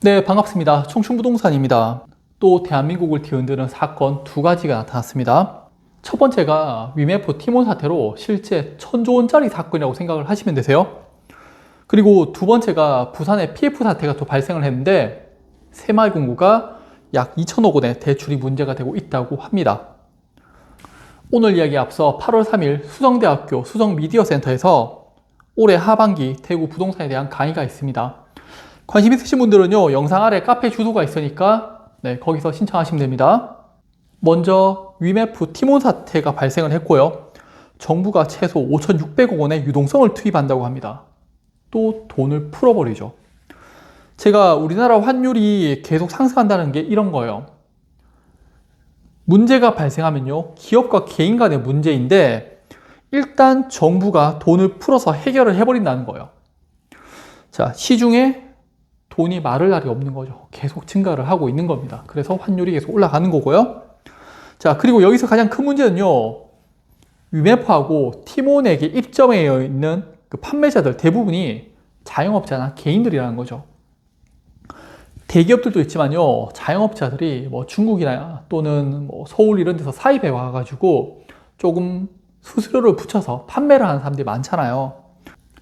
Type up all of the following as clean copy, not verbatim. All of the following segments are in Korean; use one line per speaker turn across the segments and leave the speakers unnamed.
네, 반갑습니다. 청춘부동산입니다. 또 대한민국을 뒤흔드는 사건 두 가지가 나타났습니다. 첫 번째가 위메프 티몬 사태로 실제 1,000조 원짜리 사건이라고 생각을 하시면 되세요. 그리고 두 번째가 부산의 PF 사태가 또 발생을 했는데 새마을금고가 약 2천억 원의 대출이 문제가 되고 있다고 합니다. 오늘 이야기에 앞서 8월 3일 수성대학교 수성미디어센터에서 올해 하반기 대구 부동산에 대한 강의가 있습니다. 관심 있으신 분들은요, 영상 아래 카페 주소가 있으니까 거기서 신청하시면 됩니다. 먼저 위메프 티몬 사태가 발생을 했고요. 정부가 최소 5,600억 원의 유동성을 투입한다고 합니다. 또 돈을 풀어버리죠. 제가 우리나라 환율이 계속 상승한다는 게 이런 거예요. 문제가 발생하면요, 기업과 개인 간의 문제인데 일단 정부가 돈을 풀어서 해결을 해버린다는 거예요. 자, 시중에 돈이 마를 날이 없는 거죠. 계속 증가를 하고 있는 겁니다. 그래서 환율이 계속 올라가는 거고요. 자, 그리고 여기서 가장 큰 문제는요, 위메프하고 티몬에게 입점해 있는 그 판매자들 대부분이 자영업자나 개인들이라는 거죠. 대기업들도 있지만요, 자영업자들이 뭐 중국이나 또는 뭐 서울 이런 데서 사입해 와가지고 조금 수수료를 붙여서 판매를 하는 사람들이 많잖아요.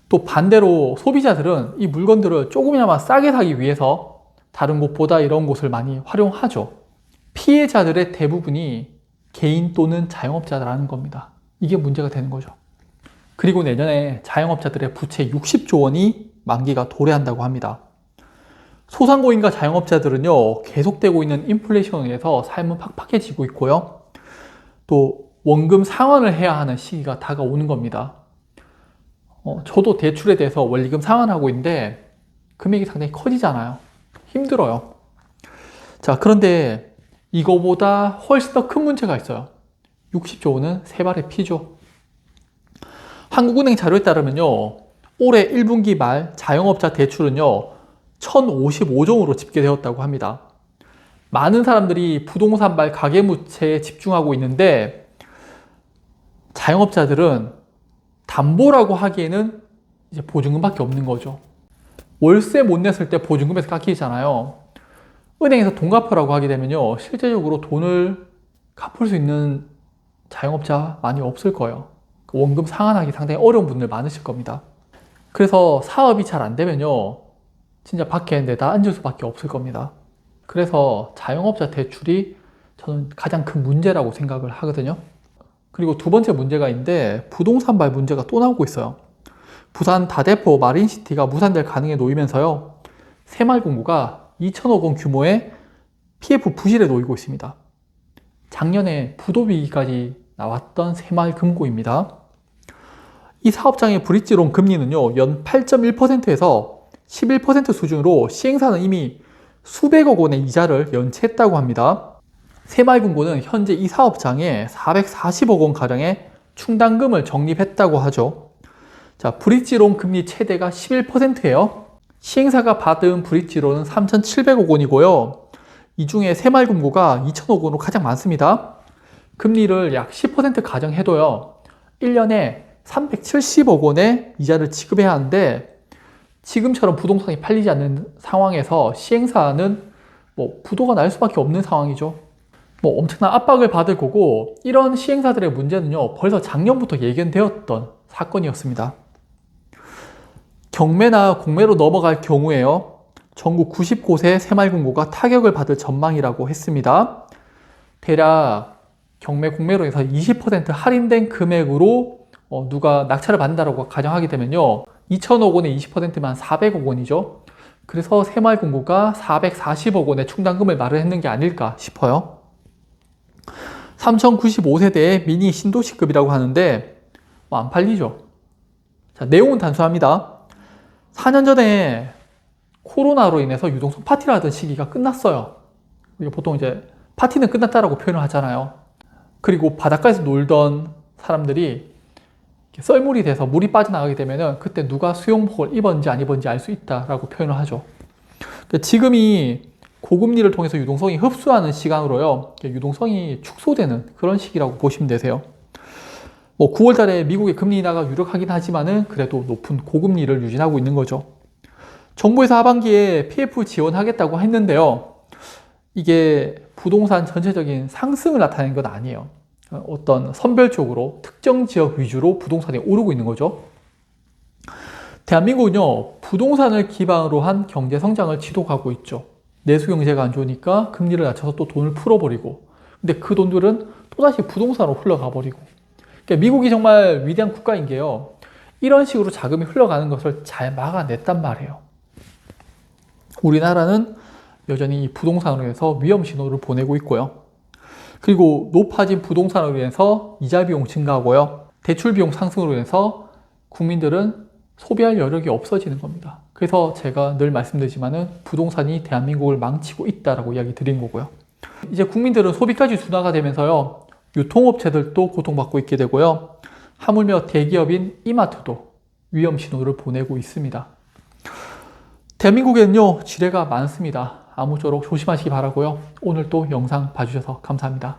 또 반대로 소비자들은 이 물건들을 조금이나마 싸게 사기 위해서 다른 곳보다 이런 곳을 많이 활용하죠. 피해자들의 대부분이 개인 또는 자영업자라는 겁니다. 이게 문제가 되는 거죠. 그리고 내년에 자영업자들의 부채 60조 원이 만기가 도래한다고 합니다. 소상공인과 자영업자들은요, 계속되고 있는 인플레이션에 의해서 삶은 팍팍해지고 있고요. 또 원금 상환을 해야 하는 시기가 다가오는 겁니다. 저도 대출에 대해서 원리금 상환하고 있는데 금액이 상당히 커지잖아요. 힘들어요. 자, 그런데 이거보다 훨씬 더 큰 문제가 있어요. 60조 원은 세 발의 피죠. 한국은행 자료에 따르면요, 올해 1분기 말 자영업자 대출은요 1,055조 원으로 집계되었다고 합니다. 많은 사람들이 부동산발 가계부채에 집중하고 있는데 자영업자들은 담보라고 하기에는 이제 보증금밖에 없는 거죠. 월세 못 냈을 때 보증금에서 깎이잖아요. 은행에서 돈 갚으라고 하게 되면요, 실제적으로 돈을 갚을 수 있는 자영업자 많이 없을 거예요. 원금 상환하기 상당히 어려운 분들 많으실 겁니다. 그래서 사업이 잘 안 되면요, 진짜 밖에 내다 앉을 수밖에 없을 겁니다. 그래서 자영업자 대출이 저는 가장 큰 문제라고 생각을 하거든요. 그리고 두 번째 문제가 있는데 부동산발 문제가 또 나오고 있어요. 부산 다대포 마린시티가 무산될 가능에 놓이면서요, 새마을금고가 2천억 원 규모의 PF 부실에 놓이고 있습니다. 작년에 부도위기까지 나왔던 새마을금고입니다. 이 사업장의 브릿지론 금리는요, 연 8.1%에서 11% 수준으로 시행사는 이미 수백억 원의 이자를 연체했다고 합니다. 새마을금고는 현재 이 사업장에 440억 원 가량의 충당금을 적립했다고 하죠. 자, 브릿지론 금리 최대가 11%예요. 시행사가 받은 브릿지론은 3,700억 원이고요. 이 중에 새마을금고가 2천억 원으로 가장 많습니다. 금리를 약 10% 가정해도요, 1년에 370억 원의 이자를 지급해야 하는데 지금처럼 부동산이 팔리지 않는 상황에서 시행사는 뭐 부도가 날 수밖에 없는 상황이죠. 뭐 엄청난 압박을 받을 거고, 이런 시행사들의 문제는요, 벌써 작년부터 예견되었던 사건이었습니다. 경매나 공매로 넘어갈 경우에요, 전국 90곳의 새마을금고가 타격을 받을 전망이라고 했습니다. 대략 경매 공매로 해서 20% 할인된 금액으로 누가 낙찰을 받는다고 가정하게 되면요, 2천억 원에 20%면 400억 원이죠. 그래서 새마을금고가 440억 원의 충당금을 마련했는 게 아닐까 싶어요. 3095세대의 미니 신도시급이라고 하는데 안 팔리죠. 자, 내용은 단순합니다. 4년 전에 코로나로 인해서 유동성 파티를 하던 시기가 끝났어요. 보통 이제 파티는 끝났다라고 표현을 하잖아요. 그리고 바닷가에서 놀던 사람들이 썰물이 돼서 물이 빠져나가게 되면 그때 누가 수영복을 입었는지 안 입었는지 알 수 있다라고 표현을 하죠. 지금이 고금리를 통해서 유동성이 흡수하는 시간으로요, 유동성이 축소되는 그런 시기라고 보시면 되세요. 뭐 9월 달에 미국의 금리 인하가 유력하긴 하지만은 그래도 높은 고금리를 유지하고 있는 거죠. 정부에서 하반기에 PF 지원하겠다고 했는데요. 이게 부동산 전체적인 상승을 나타내는 건 아니에요. 어떤 선별적으로 특정 지역 위주로 부동산이 오르고 있는 거죠. 대한민국은요, 부동산을 기반으로 한 경제 성장을 지속하고 있죠. 내수 경제가 안 좋으니까 금리를 낮춰서 또 돈을 풀어버리고, 근데 그 돈들은 또다시 부동산으로 흘러가 버리고. 그러니까 미국이 정말 위대한 국가인 게요, 이런 식으로 자금이 흘러가는 것을 잘 막아냈단 말이에요. 우리나라는 여전히 부동산으로 인해서 위험 신호를 보내고 있고요. 그리고 높아진 부동산으로 인해서 이자 비용 증가하고요. 대출 비용 상승으로 인해서 국민들은 소비할 여력이 없어지는 겁니다. 그래서 제가 늘 말씀드리지만은 부동산이 대한민국을 망치고 있다라고 이야기 드린 거고요. 이제 국민들은 소비까지 둔화가 되면서요, 유통업체들도 고통받고 있게 되고요. 하물며 대기업인 이마트도 위험 신호를 보내고 있습니다. 대한민국에는요, 지뢰가 많습니다. 아무쪼록 조심하시기 바라고요. 오늘 또 영상 봐주셔서 감사합니다.